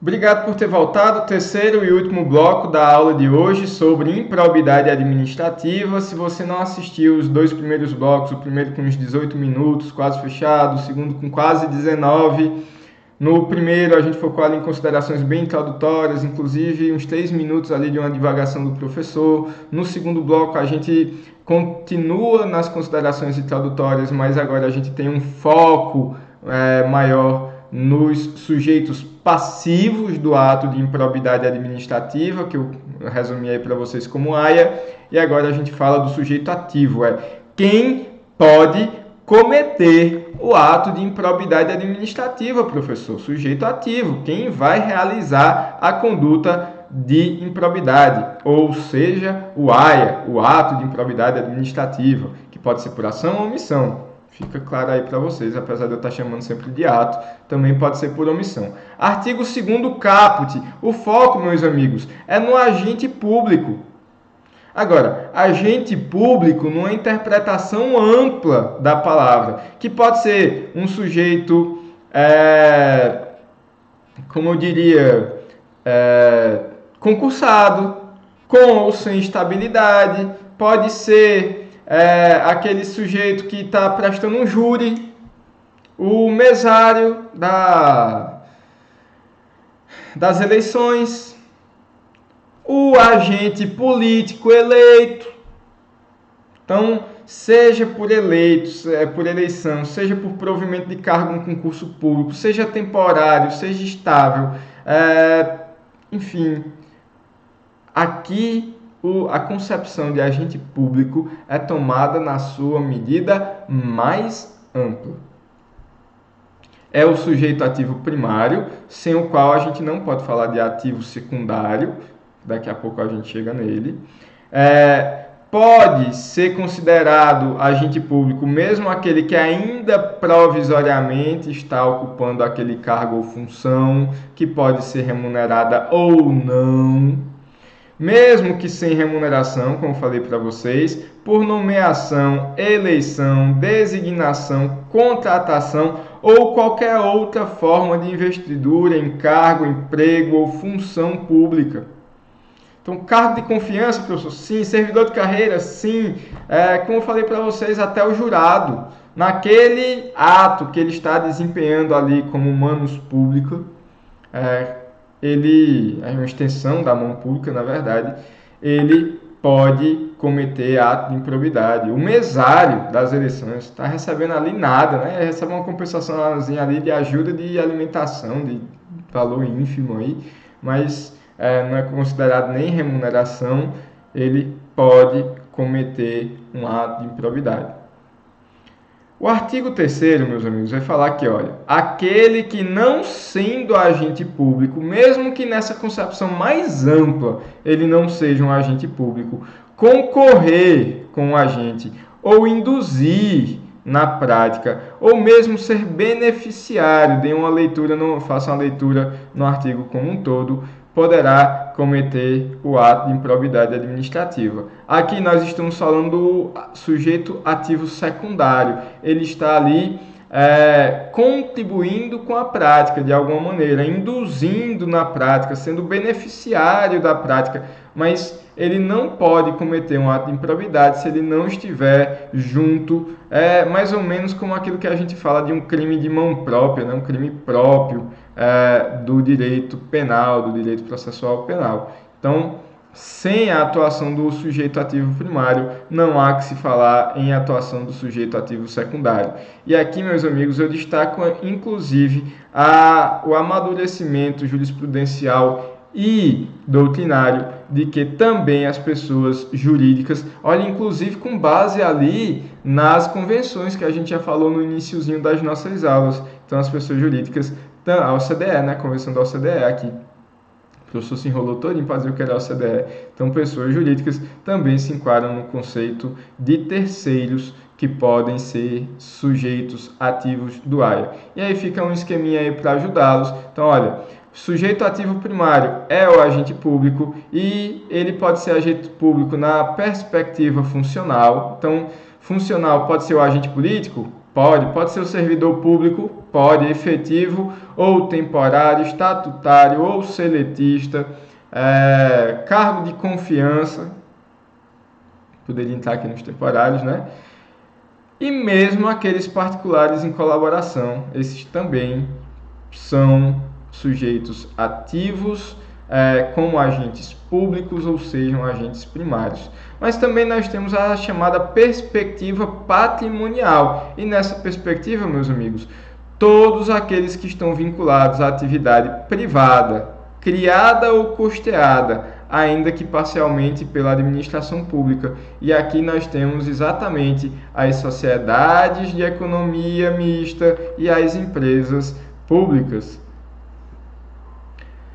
Obrigado por ter voltado. Terceiro e último bloco da aula de hoje sobre improbidade administrativa. Se você não assistiu os dois primeiros blocos, o primeiro com uns 18 minutos, quase fechado, o segundo com quase 19. No primeiro a gente focou ali em considerações bem introdutórias, inclusive uns 3 minutos ali de uma divagação do professor. No segundo bloco a gente continua nas considerações introdutórias, mas agora a gente tem um foco maior nos sujeitos passivos do ato de improbidade administrativa, que eu resumi aí para vocês como AIA, e agora a gente fala do sujeito ativo, quem pode cometer o ato de improbidade administrativa, professor, sujeito ativo, quem vai realizar a conduta de improbidade, ou seja, o AIA, o ato de improbidade administrativa, que pode ser por ação ou omissão. Fica claro aí para vocês, apesar de eu estar chamando sempre de ato, também pode ser por omissão. Artigo 2º caput. O foco, meus amigos, é no agente público. Agora, agente público numa interpretação ampla da palavra, que pode ser um sujeito, como eu diria, concursado, com ou sem estabilidade, pode ser aquele sujeito que está prestando um júri, o mesário das eleições, o agente político eleito. Então, seja por eleição, seja por provimento de cargo no concurso público, seja temporário, seja estável, enfim, aqui a concepção de agente público é tomada na sua medida mais ampla. É o sujeito ativo primário, sem o qual a gente não pode falar de ativo secundário, daqui a pouco a gente chega nele. Pode ser considerado agente público mesmo aquele que ainda provisoriamente está ocupando aquele cargo ou função, que pode ser remunerada ou não. Mesmo que sem remuneração, como falei para vocês, por nomeação, eleição, designação, contratação ou qualquer outra forma de investidura, encargo, emprego ou função pública. Então, cargo de confiança, professor, sim. Servidor de carreira, sim. Como eu falei para vocês, até o jurado, naquele ato que ele está desempenhando ali como manus pública, ele é uma extensão da mão pública, na verdade, ele pode cometer ato de improbidade. O mesário das eleições está recebendo ali nada, né? Ele recebe uma compensaçãozinha ali de ajuda de alimentação, de valor ínfimo aí, mas não é considerado nem remuneração, ele pode cometer um ato de improbidade. O artigo 3º, meus amigos, vai falar que, olha, aquele que não sendo agente público, mesmo que nessa concepção mais ampla ele não seja um agente público, concorrer com o agente ou induzir na prática, ou mesmo ser beneficiário, faça uma leitura no artigo como um todo, poderá cometer o ato de improbidade administrativa. Aqui nós estamos falando do sujeito ativo secundário. Ele está ali contribuindo com a prática de alguma maneira, induzindo na prática, sendo beneficiário da prática, mas ele não pode cometer um ato de improbidade se ele não estiver junto, mais ou menos como aquilo que a gente fala de um crime de mão própria, né? Um crime próprio do direito penal, do direito processual penal. Então, sem a atuação do sujeito ativo primário, não há que se falar em atuação do sujeito ativo secundário. E aqui, meus amigos, eu destaco inclusive o amadurecimento jurisprudencial e doutrinário de que também as pessoas jurídicas, olha, inclusive com base ali nas convenções que a gente já falou no iniciozinho das nossas aulas. Então, as pessoas jurídicas, a OCDE, né? A Convenção da OCDE aqui. O professor se enrolou todo em fazer o que era a OCDE. Então, pessoas jurídicas também se enquadram no conceito de terceiros que podem ser sujeitos ativos do AIA. E aí fica um esqueminha aí para ajudá-los. Então, olha, sujeito ativo primário é o agente público e ele pode ser agente público na perspectiva funcional. Então, funcional pode ser o agente político? Pode ser o servidor público? pode, efetivo ou temporário, estatutário ou seletista, cargo de confiança, poderia entrar aqui nos temporários, né? E mesmo aqueles particulares em colaboração, esses também são sujeitos ativos, como agentes públicos, ou sejam, agentes primários. Mas também nós temos a chamada perspectiva patrimonial. E nessa perspectiva, meus amigos, todos aqueles que estão vinculados à atividade privada, criada ou custeada, ainda que parcialmente pela administração pública. E aqui nós temos exatamente as sociedades de economia mista e as empresas públicas.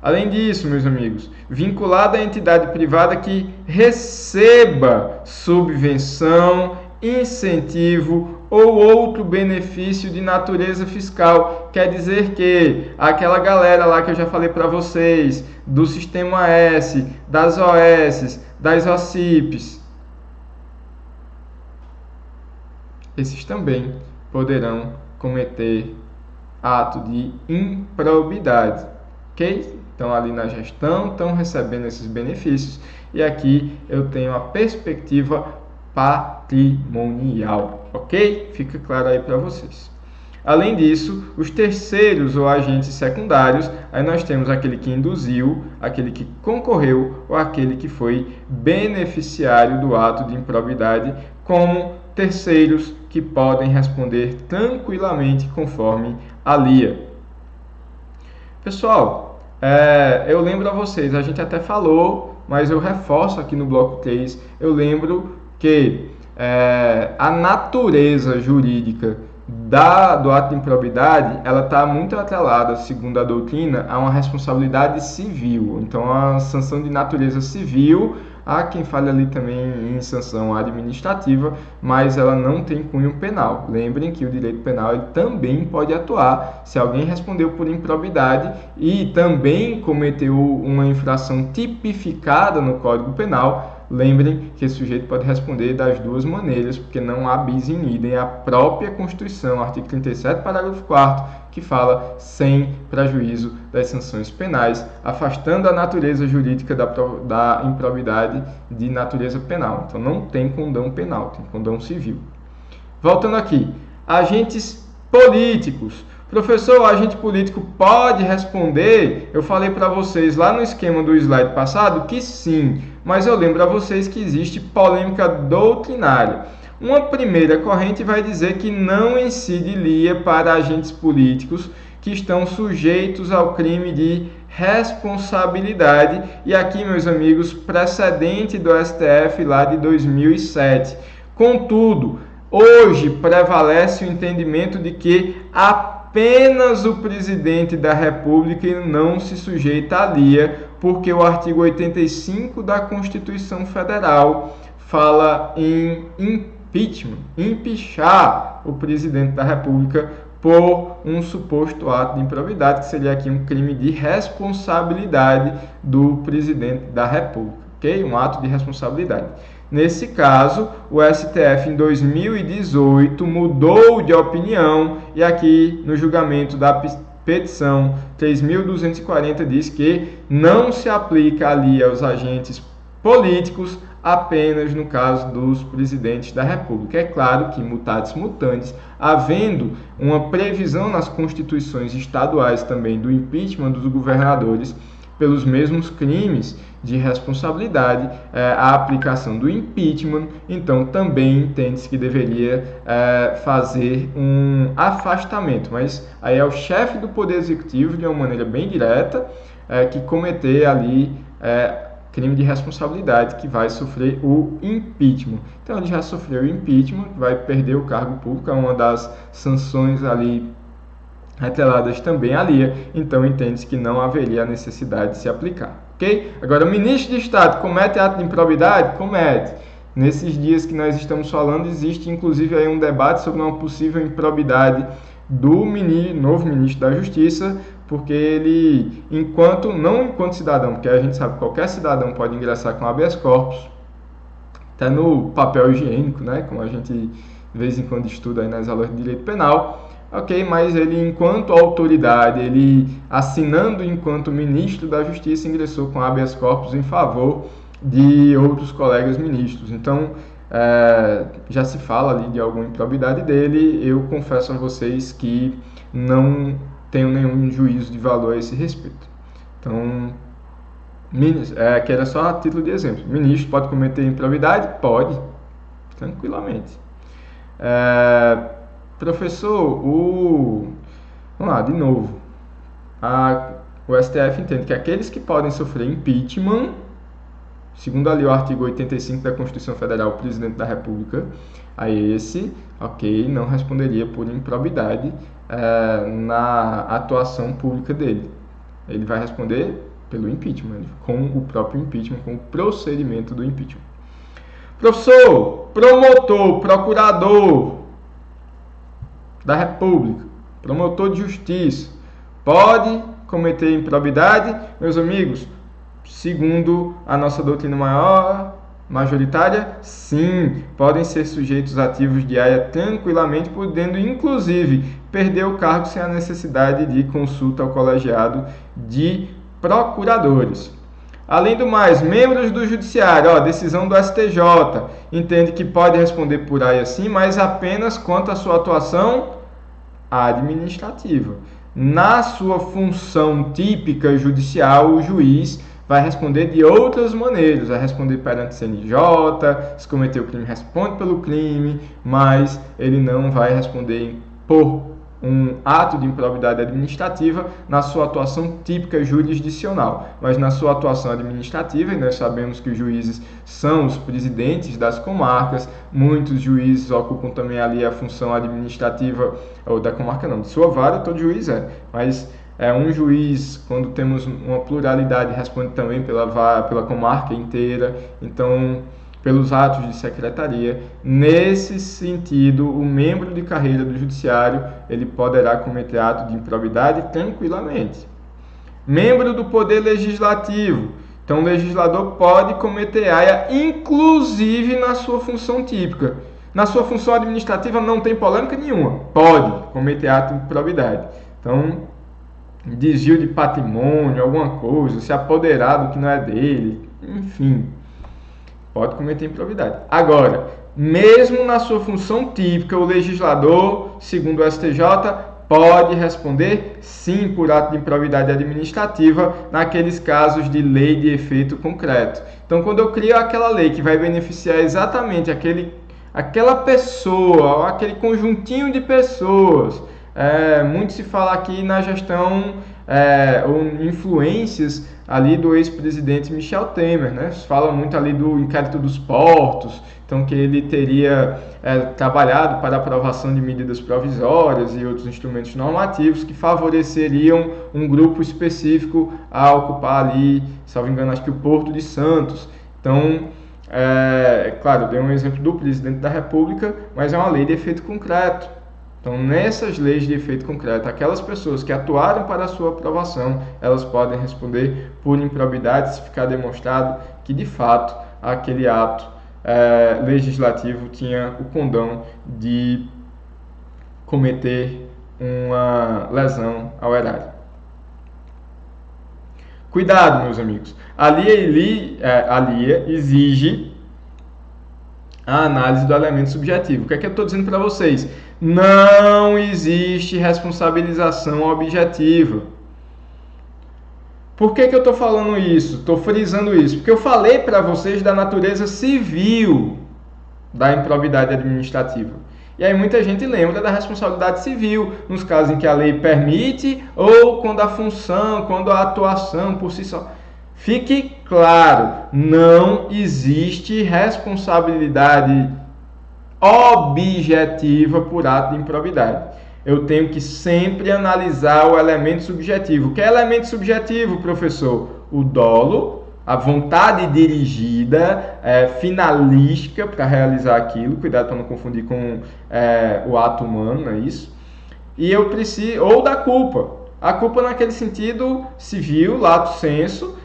Além disso, meus amigos, vinculado à entidade privada que receba subvenção, incentivo ou outro benefício de natureza fiscal. Quer dizer que aquela galera lá que eu já falei para vocês, do Sistema S, das OS, das OCIPs, esses também poderão cometer ato de improbidade, ok? Estão ali na gestão, estão recebendo esses benefícios, e aqui eu tenho a perspectiva patrimonial, ok? Fica claro aí para vocês. Além disso, os terceiros ou agentes secundários, aí nós temos aquele que induziu, aquele que concorreu ou aquele que foi beneficiário do ato de improbidade, como terceiros que podem responder tranquilamente conforme a LIA. Pessoal, eu lembro a vocês, a gente até falou, mas eu reforço aqui no bloco 3, eu lembro que a natureza jurídica do ato de improbidade, ela está muito atrelada, segundo a doutrina, a uma responsabilidade civil. Então, a sanção de natureza civil, há quem fale ali também em sanção administrativa, mas ela não tem cunho penal. Lembrem que o direito penal ele também pode atuar se alguém respondeu por improbidade e também cometeu uma infração tipificada no Código Penal. Lembrem que esse sujeito pode responder das duas maneiras, porque não há bis in idem. A própria Constituição, artigo 37, parágrafo 4º, que fala sem prejuízo das sanções penais, afastando a natureza jurídica da improbidade de natureza penal. Então não tem condão penal, tem condão civil. Voltando aqui, agentes políticos. Professor, o agente político pode responder? Eu falei para vocês lá no esquema do slide passado que sim, mas eu lembro a vocês que existe polêmica doutrinária. Uma primeira corrente vai dizer que não incide LIA para agentes políticos que estão sujeitos ao crime de responsabilidade. E aqui, meus amigos, precedente do STF lá de 2007. Contudo, hoje prevalece o entendimento de que apenas o presidente da República não se sujeita à LIA, porque o artigo 85 da Constituição Federal fala em impeachment, empichar o presidente da República por um suposto ato de improbidade, que seria aqui um crime de responsabilidade do presidente da República, ok? Um ato de responsabilidade. Nesse caso, o STF em 2018 mudou de opinião e aqui no julgamento da petição 3.240 diz que não se aplica ali aos agentes políticos apenas no caso dos presidentes da República. É claro que, mutatis mutandis, havendo uma previsão nas constituições estaduais também do impeachment dos governadores pelos mesmos crimes de responsabilidade, a aplicação do impeachment, então também entende-se que deveria fazer um afastamento, mas aí é o chefe do Poder Executivo, de uma maneira bem direta, que cometer ali crime de responsabilidade, que vai sofrer o impeachment. Então ele já sofreu o impeachment, vai perder o cargo público, é uma das sanções ali atreladas também à LIA, então entende-se que não haveria a necessidade de se aplicar, ok? Agora, o ministro de Estado comete ato de improbidade? Comete. Nesses dias que nós estamos falando, existe inclusive aí um debate sobre uma possível improbidade do novo ministro da Justiça, porque ele, não enquanto cidadão, porque a gente sabe que qualquer cidadão pode ingressar com habeas corpus, até no papel higiênico, né, como a gente de vez em quando estuda aí nas aulas de direito penal, ok, mas ele, enquanto autoridade, ele assinando enquanto ministro da Justiça, ingressou com habeas corpus em favor de outros colegas ministros. Então, já se fala ali de alguma improbidade dele. Eu confesso a vocês que não tenho nenhum juízo de valor a esse respeito. Então, que era só a título de exemplo. Ministro pode cometer improbidade? Pode, tranquilamente. Professor, vamos lá, de novo. O STF entende que aqueles que podem sofrer impeachment, segundo ali o artigo 85 da Constituição Federal, o presidente da República, a esse, ok, não responderia por improbidade na atuação pública dele. Ele vai responder pelo impeachment, com o próprio impeachment, com o procedimento do impeachment. Professor, promotor, procurador da República, promotor de justiça, pode cometer improbidade? Meus amigos, segundo a nossa doutrina majoritária, sim, podem ser sujeitos ativos de área tranquilamente, podendo inclusive perder o cargo sem a necessidade de consulta ao colegiado de procuradores. Além do mais, membros do Judiciário, decisão do STJ, entende que pode responder por aí assim, mas apenas quanto à sua atuação administrativa. Na sua função típica judicial, o juiz vai responder de outras maneiras, vai responder perante CNJ, se cometeu o crime, responde pelo crime, mas ele não vai responder por um ato de improbidade administrativa na sua atuação típica jurisdicional, mas na sua atuação administrativa, e nós sabemos que os juízes são os presidentes das comarcas, muitos juízes ocupam também ali a função administrativa, ou da comarca não, de sua vara, todo juiz mas um juiz, quando temos uma pluralidade, responde também pela comarca inteira, então pelos atos de secretaria. Nesse sentido, o membro de carreira do judiciário, ele poderá cometer ato de improbidade tranquilamente. Membro do poder legislativo, então o legislador pode cometer aia, inclusive na sua função típica. Na sua função administrativa não tem polêmica nenhuma, pode cometer ato de improbidade. Então, desvio de patrimônio, alguma coisa, se apoderar do que não é dele, enfim, pode cometer improbidade. Agora, mesmo na sua função típica, o legislador, segundo o STJ, pode responder sim por ato de improbidade administrativa naqueles casos de lei de efeito concreto. Então, quando eu crio aquela lei que vai beneficiar exatamente aquela pessoa, aquele conjuntinho de pessoas, muito se fala aqui na gestão ou influências ali do ex-presidente Michel Temer, né? Se fala muito ali do inquérito dos portos, então que ele teria trabalhado para a aprovação de medidas provisórias e outros instrumentos normativos que favoreceriam um grupo específico a ocupar ali, salvo engano, acho que o Porto de Santos. Então, claro, eu dei um exemplo do presidente da República, mas é uma lei de efeito concreto. Então, nessas leis de efeito concreto, aquelas pessoas que atuaram para a sua aprovação, elas podem responder por improbidade se ficar demonstrado que, de fato, aquele ato legislativo tinha o condão de cometer uma lesão ao erário. Cuidado, meus amigos. A LIA exige a análise do elemento subjetivo. O que é que eu estou dizendo para vocês? Não existe responsabilização objetiva. Por que eu estou falando isso? Estou frisando isso? Porque eu falei para vocês da natureza civil da improbidade administrativa. E aí muita gente lembra da responsabilidade civil, nos casos em que a lei permite ou quando a função, quando a atuação por si só. Fique claro, não existe responsabilidade objetiva por ato de improbidade. Eu tenho que sempre analisar o elemento subjetivo. O que é elemento subjetivo, professor? O dolo, a vontade dirigida, finalística para realizar aquilo. Cuidado para não confundir com o ato humano, não é isso? E eu preciso, ou da culpa. A culpa naquele sentido civil, lato sensu,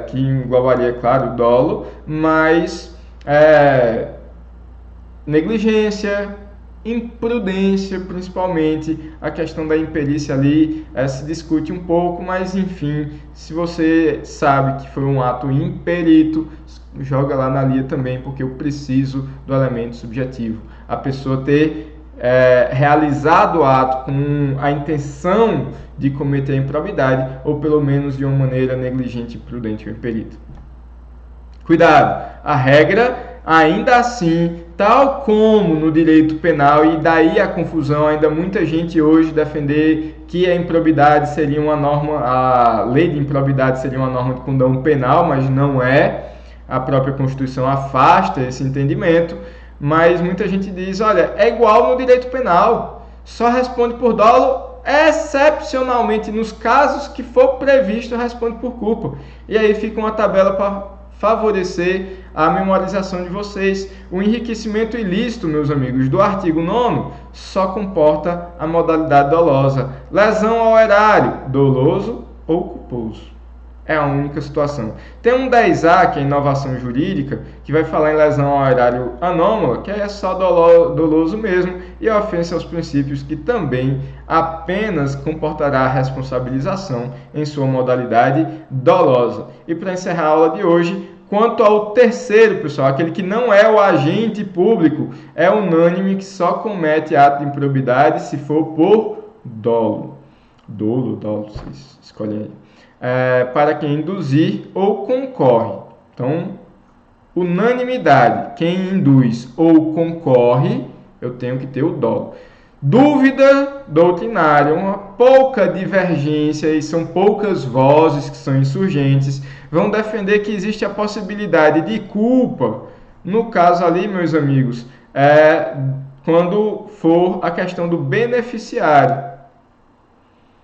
que englobaria, claro, o dolo, mas negligência, imprudência, principalmente a questão da imperícia ali se discute um pouco, mas enfim, se você sabe que foi um ato imperito, joga lá na LIA também, porque eu preciso do elemento subjetivo. A pessoa ter realizado o ato com a intenção de cometer a improbidade, ou pelo menos de uma maneira negligente, imprudente ou imperita. Cuidado, a regra ainda assim, tal como no direito penal, e daí a confusão, ainda muita gente hoje defender que a improbidade seria uma norma, a lei de improbidade seria uma norma de condão penal, mas não é. A própria Constituição afasta esse entendimento, mas muita gente diz, olha, é igual no direito penal, só responde por dolo, excepcionalmente nos casos que for previsto, responde por culpa. E aí fica uma tabela para favorecer a memorização de vocês. O enriquecimento ilícito, meus amigos, do artigo 9º só comporta a modalidade dolosa. Lesão ao erário, doloso ou culposo. É a única situação. Tem um 10A, que é inovação jurídica, que vai falar em lesão ao erário anômala, que é só doloso mesmo, e a ofensa aos princípios, que também apenas comportará responsabilização em sua modalidade dolosa. E para encerrar a aula de hoje, quanto ao terceiro, pessoal, aquele que não é o agente público, é unânime que só comete ato de improbidade se for por dolo. Dolo, vocês escolhem aí. Para quem induzir ou concorre. Então, unanimidade. Quem induz ou concorre, eu tenho que ter o dolo. Dúvida doutrinária, uma pouca divergência, e são poucas vozes que são insurgentes, vão defender que existe a possibilidade de culpa, no caso ali, meus amigos, quando for a questão do beneficiário.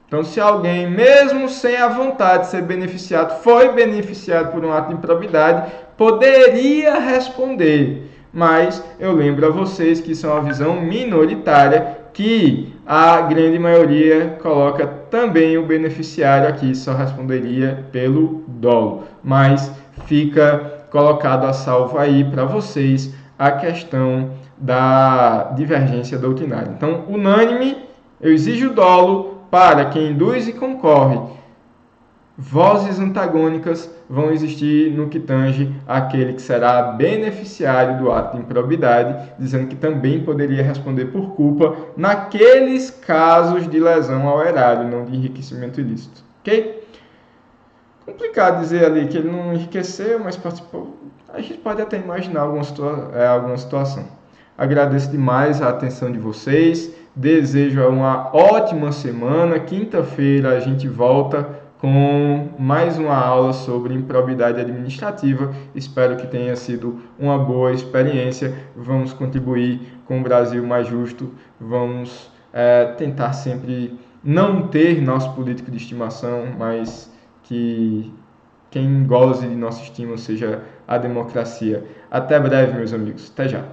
Então, se alguém, mesmo sem a vontade de ser beneficiado, foi beneficiado por um ato de improbidade, poderia responder. Mas eu lembro a vocês que isso é uma visão minoritária, que a grande maioria coloca também o beneficiário aqui, só responderia pelo dolo. Mas fica colocado a salvo aí para vocês a questão da divergência doutrinária. Então, unânime, eu exijo dolo para quem induz e concorre. Vozes antagônicas vão existir no que tange àquele que será beneficiário do ato de improbidade, dizendo que também poderia responder por culpa naqueles casos de lesão ao erário, não de enriquecimento ilícito. Ok? Complicado dizer ali que ele não enriqueceu, mas participou. A gente pode até imaginar alguma situação. Agradeço demais a atenção de vocês. Desejo uma ótima semana. Quinta-feira a gente volta com mais uma aula sobre improbidade administrativa. Espero que tenha sido uma boa experiência. Vamos contribuir com um Brasil mais justo. Vamos tentar sempre não ter nosso político de estimação, mas que quem goze de nossa estima seja a democracia. Até breve, meus amigos. Até já.